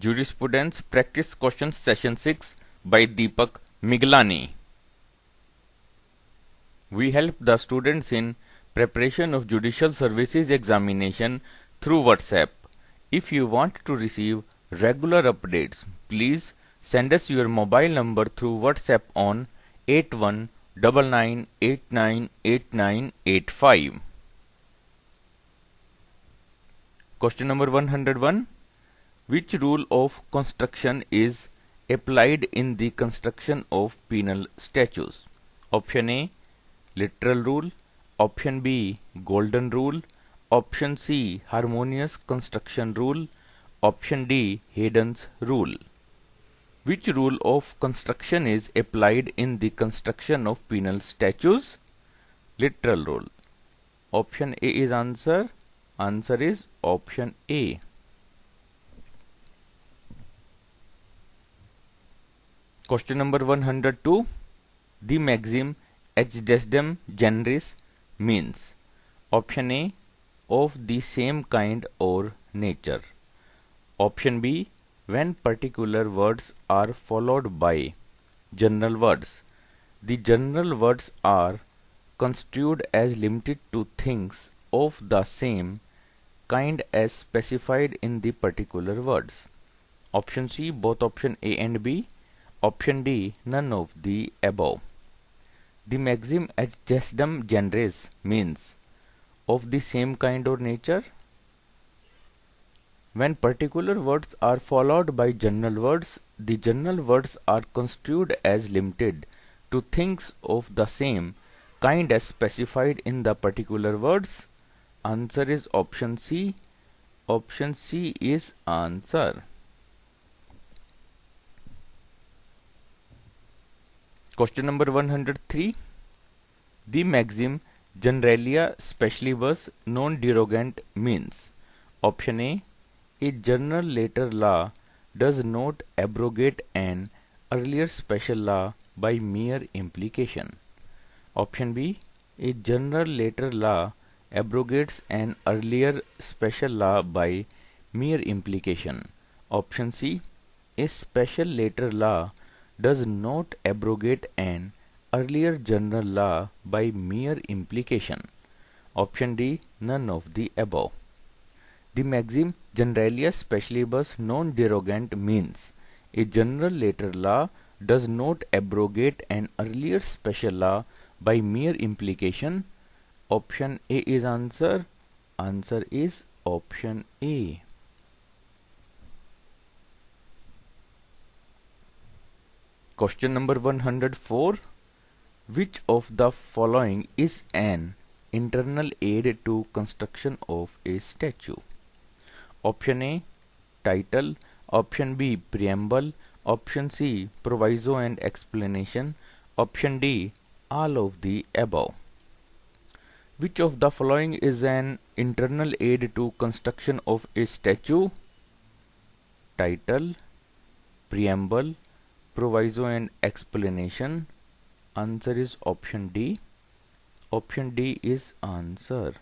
Jurisprudence Practice Questions Session 6 by Deepak Miglani. We help the students in preparation of Judicial Services examination through WhatsApp. If you want to receive regular updates, please send us your mobile number through WhatsApp on 8199898985. Question number 101. Which rule of construction is applied in the construction of penal statutes? Option A, literal rule. Option B, golden rule. Option C, harmonious construction rule. Option D, Hayden's rule. Which rule of construction is applied in the construction of penal statutes? Literal rule. Option A is answer. Answer is option A. Question number 102. The maxim ecdesdem generis means option A, of the same kind or nature. Option B, when particular words are followed by general words. The general words are construed as limited to things of the same kind as specified in the particular words. Option C, both option A and B. Option D, none of the above. The maxim ecdesdem generis means of the same kind or nature. When particular words are followed by general words, the general words are construed as limited to things of the same kind as specified in the particular words. Answer is option C. Option C is answer. Question number 103. The maxim generalia specialibus non derogant means option A, a general later law does not abrogate an earlier special law by mere implication. Option B, a general later law abrogates an earlier special law by mere implication. Option C, a special later law does not abrogate an earlier general law by mere implication. Option D, none of the above. The maxim generalia specialibus non derogant means a general later law does not abrogate an earlier special law by mere implication. Option A is answer. Answer is option A. Question number 104. Which of the following is an internal aid to construction of a statute? Option A, title. Option B, preamble. Option C, proviso and explanation. Option D, all of the above. Which of the following is an internal aid to construction of a statute? Title, preamble, proviso and explanation. Answer is option D. Option D is answer.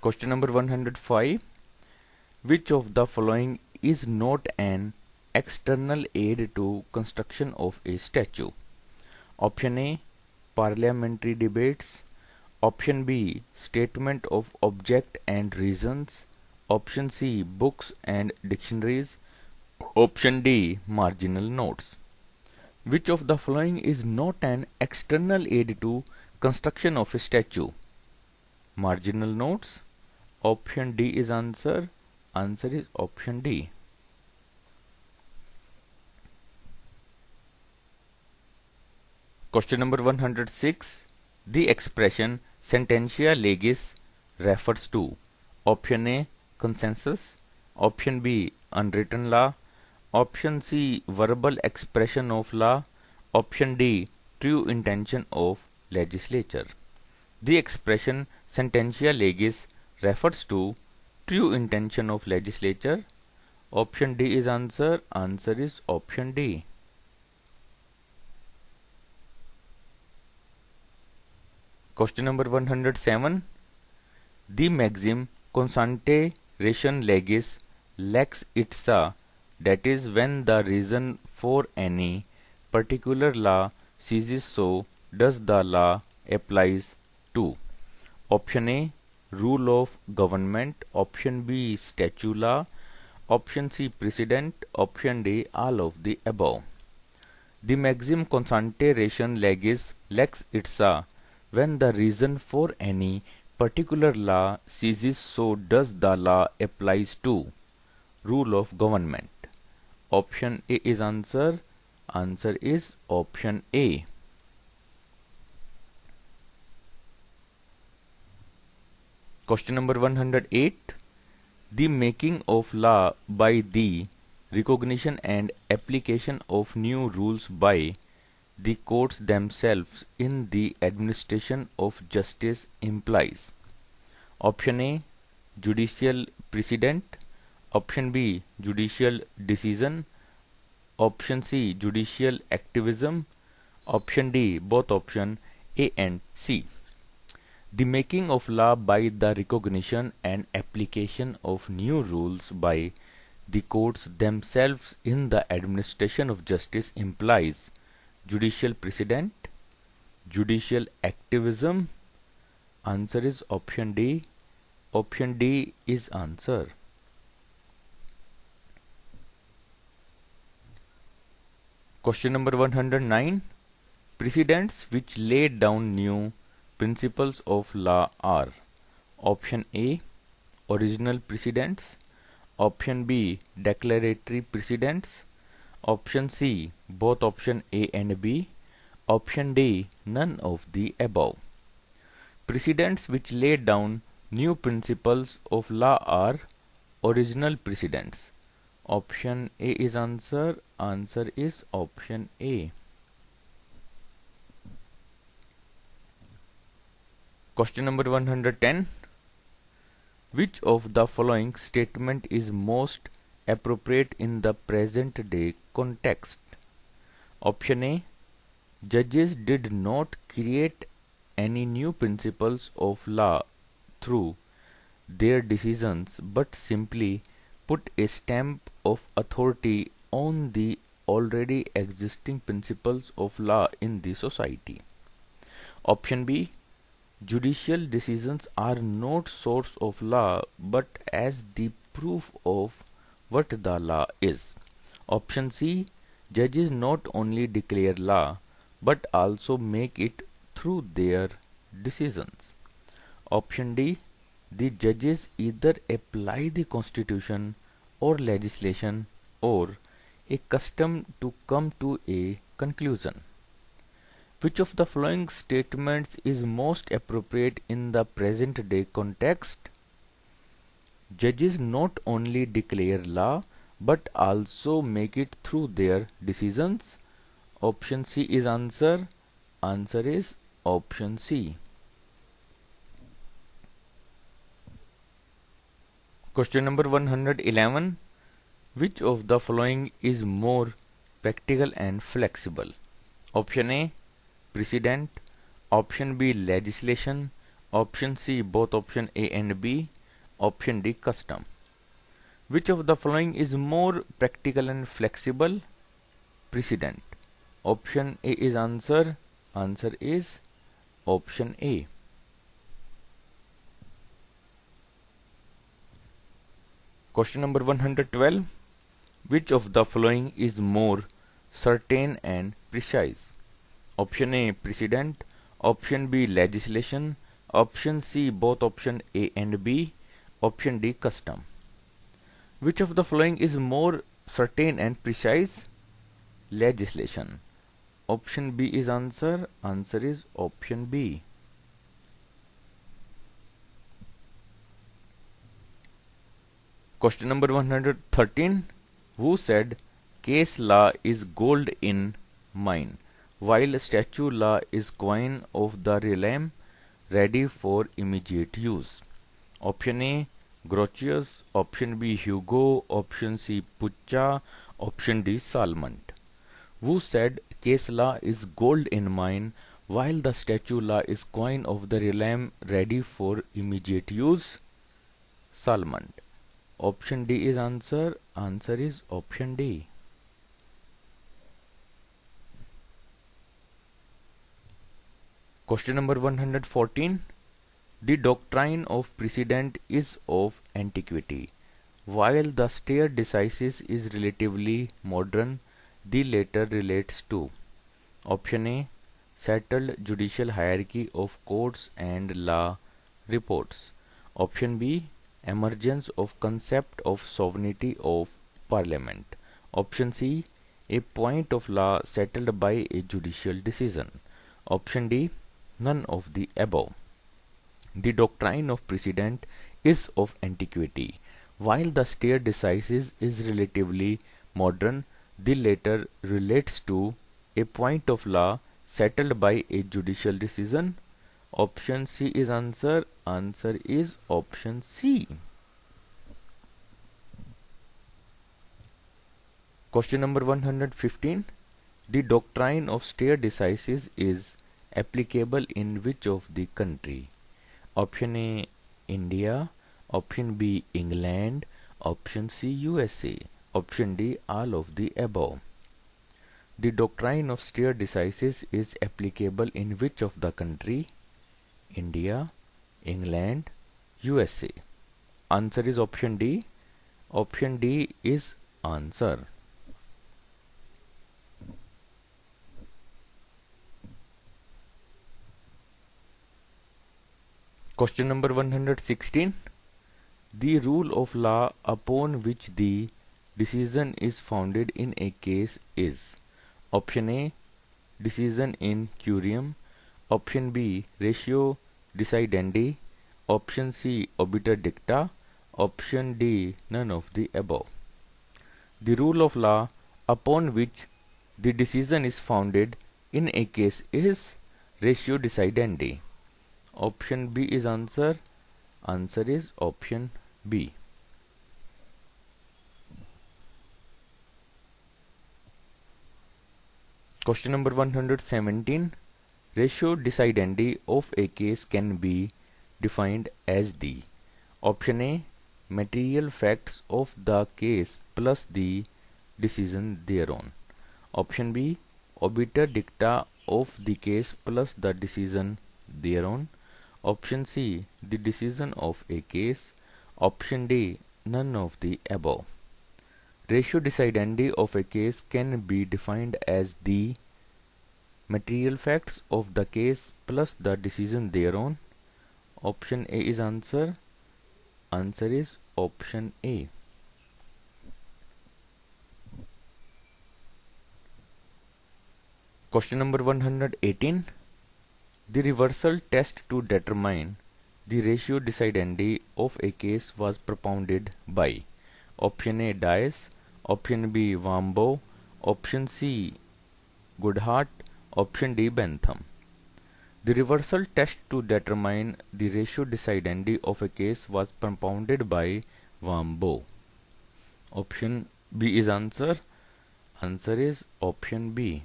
Question number 105. Which of the following is not an external aid to construction of a statute? Option A, parliamentary debates. Option B, statement of object and reasons. Option C, books and dictionaries. Option D, marginal notes. Which of the following is not an external aid to construction of a statute? Marginal notes. Option D is answer. Answer is option D. Question number 106. The expression sententia legis refers to option A, consensus. Option B, unwritten law. Option C, verbal expression of law. Option D, true intention of legislature. The expression sententia legis refers to true intention of legislature. Option D is answer. Answer is option D. Question number 107. The maxim consante ration legis lex ipsa, that is, when the reason for any particular law ceases, so does the law applies to. Option A, rule of government. Option B, statute law. Option C, precedent. Option D, all of the above. The maxim consante ration legis lex ipsa, when the reason for any particular law ceases, so does the law applies to. Rule of government. Option A is answer. Answer is option A. Question number 108. The making of law by the recognition and application of new rules by the courts themselves in the administration of justice implies. Option A, judicial precedent. Option B, judicial decision. Option C, judicial activism. Option D, both option A and C. The making of law by the recognition and application of new rules by the courts themselves in the administration of justice implies judicial precedent, judicial activism. Answer is option D. Option D is answer. Question number 109. Precedents which lay down new principles of law are: option A, original precedents. Option B, declaratory precedents. Option C, both option A and B. Option D, none of the above. Precedents which lay down new principles of law are original precedents. Option A is answer. Answer is option A. Question number 110. Which of the following statement is most appropriate in the present day context? Option A, judges did not create any new principles of law through their decisions but simply put a stamp of authority on the already existing principles of law in the society. Option B, judicial decisions are not source of law but as the proof of what the law is. Option C, judges not only declare law but also make it through their decisions. Option D, the judges either apply the constitution or legislation or a custom to come to a conclusion. Which of the following statements is most appropriate in the present day context? Judges not only declare law but also make it through their decisions. Option C is answer. Answer is option C. Question number 111. Which of the following is more practical and flexible? Option A, precedent. Option B, legislation. Option C, both option A and B. Option D, custom. Which of the following is more practical and flexible? Precedent. Option A is answer. Answer is option A. Question number 112. Which of the following is more certain and precise? Option A, precedent. Option B, legislation. Option C, both option A and B. Option D, custom. Which of the following is more certain and precise? Legislation. Option B is answer. Answer is option B. Question number 113. Who said case law is gold in mine, while statute law is coin of the realm ready for immediate use? Option A, Grotius. Option B, Hugo. Option C, Puccia. Option D, Salmont. Who said case law is gold in mine, while the statute law is coin of the realm ready for immediate use? Salmond. Option D is answer. Answer is option D. Question number 114. The doctrine of precedent is of antiquity. While the stare decisis is relatively modern, the latter relates to option A. Settled judicial hierarchy of courts and law reports. Option B. Emergence of concept of sovereignty of parliament. Option C. A point of law settled by a judicial decision. Option D. None of the above. The doctrine of precedent is of antiquity. While the stare decisis is relatively modern, the latter relates to a point of law settled by a judicial decision. Option C is answer. Answer is option C. Question number 115. The doctrine of stare decisis is applicable in which of the country? Option A. India. Option B. England. Option C. USA. Option D. All of the above. The doctrine of stare decisis is applicable in which of the country? India, England, USA. Answer is option D. Option D is answer. Question number 116. The rule of law upon which the decision is founded in a case is option A. Decision in curiam. Option B. Ratio decidendi. Option C. Obiter dicta. Option D. None of the above. The rule of law upon which the decision is founded in a case is ratio decidendi. Option B is answer. Answer is option B. Question number 117. Ratio decidendi of a case can be defined as the option A. Material facts of the case plus the decision thereon. Option B. Obiter dicta of the case plus the decision thereon. Option C. The decision of a case. Option D. None of the above. Ratio decidendi of a case can be defined as the material facts of the case plus the decision thereon. Option A is answer. Answer is option A. Question number 118. The reversal test to determine the ratio decidendi of a case was propounded by option A. Dice. Option B. Wambaugh. Option C. Goodhart. Option D. Bentham. The reversal test to determine the ratio decidendi of a case was propounded by Wambaugh. Option B is answer. Answer is option B.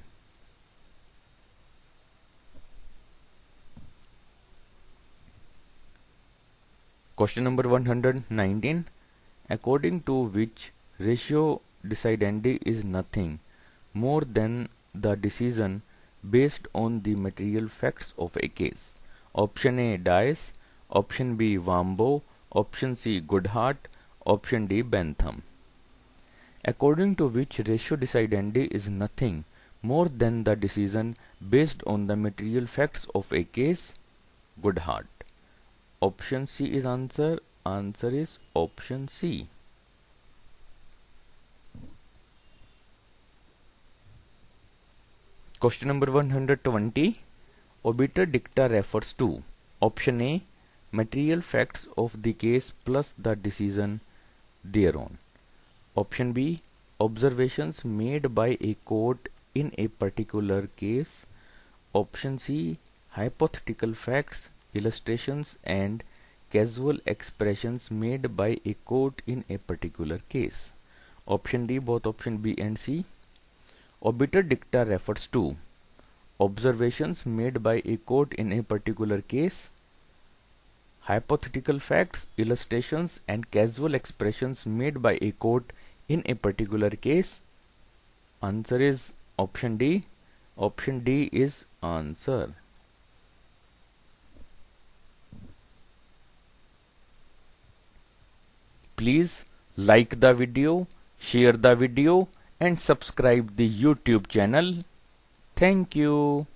Question number 119. According to which ratio decidendi is nothing more than the decision based on the material facts of a case. Option A. Dice. Option B. Wambaugh. Option C. Goodhart. Option D. Bentham. According to which ratio decidendi is nothing more than the decision based on the material facts of a case? Goodhart. Option C is answer. Answer is option C. Question number 120. Obiter dicta refers to option A. Material facts of the case plus the decision thereon. Option B. Observations made by a court in a particular case. Option C. Hypothetical facts, illustrations and casual expressions made by a court in a particular case. Option D. Both option B and C. Obiter dicta refers to observations made by a court in a particular case, hypothetical facts, illustrations, and casual expressions made by a court in a particular case? Answer is option D. Option D is answer. Please like the video, share the video, and subscribe the YouTube channel. Thank you.